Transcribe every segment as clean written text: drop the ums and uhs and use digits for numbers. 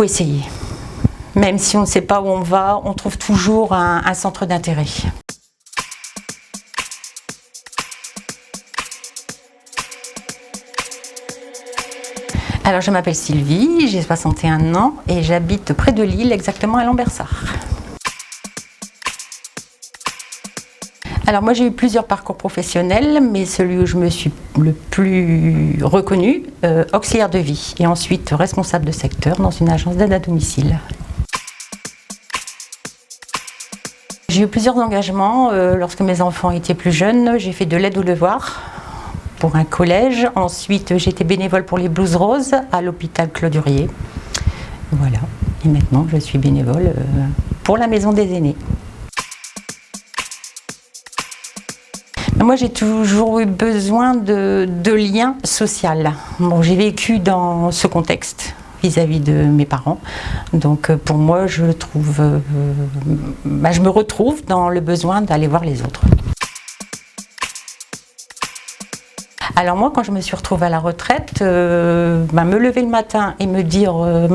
faut essayer. Même si on ne sait pas où on va, on trouve toujours un centre d'intérêt. Alors je m'appelle Sylvie, j'ai 61 ans et j'habite près de Lille, exactement à Lambersart. Alors moi j'ai eu plusieurs parcours professionnels, mais celui où je me suis le plus reconnue, auxiliaire de vie et ensuite responsable de secteur dans une agence d'aide à domicile. J'ai eu plusieurs engagements lorsque mes enfants étaient plus jeunes. J'ai fait de l'aide aux devoirs pour un collège. Ensuite, j'étais bénévole pour les Blues Roses à l'hôpital Claude-Hurier. Voilà. Et maintenant, je suis bénévole pour la maison des aînés. Moi, j'ai toujours eu besoin de liens sociaux. Bon, j'ai vécu dans ce contexte vis-à-vis de mes parents. Donc pour moi, je me retrouve dans le besoin d'aller voir les autres. Alors moi, quand je me suis retrouvée à la retraite, me lever le matin et me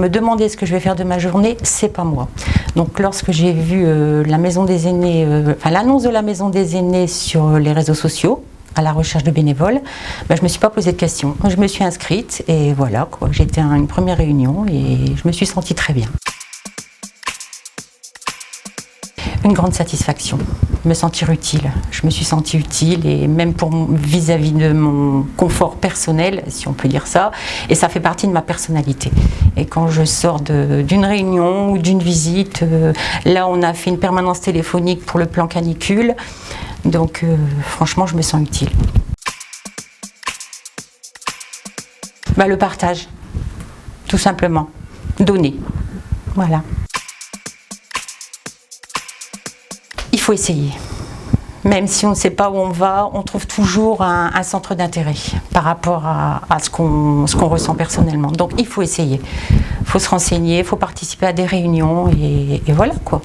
demander ce que je vais faire de ma journée, c'est pas moi. Donc lorsque j'ai vu la maison des aînés, l'annonce de la maison des aînés sur les réseaux sociaux, à la recherche de bénévoles, je ne me suis pas posé de questions. Je me suis inscrite et voilà, quoi. J'étais à une première réunion et je me suis sentie très bien. Une grande satisfaction, me sentir utile. Je me suis sentie utile et même vis-à-vis de mon confort personnel, si on peut dire ça, et ça fait partie de ma personnalité. Et quand je sors d'une réunion ou d'une visite, là on a fait une permanence téléphonique pour le plan canicule, donc franchement je me sens utile. Le partage, tout simplement, donner, voilà. Il faut essayer. Même si on ne sait pas où on va, on trouve toujours un centre d'intérêt par rapport à ce qu'on ressent personnellement. Donc il faut essayer, il faut se renseigner, il faut participer à des réunions et voilà quoi.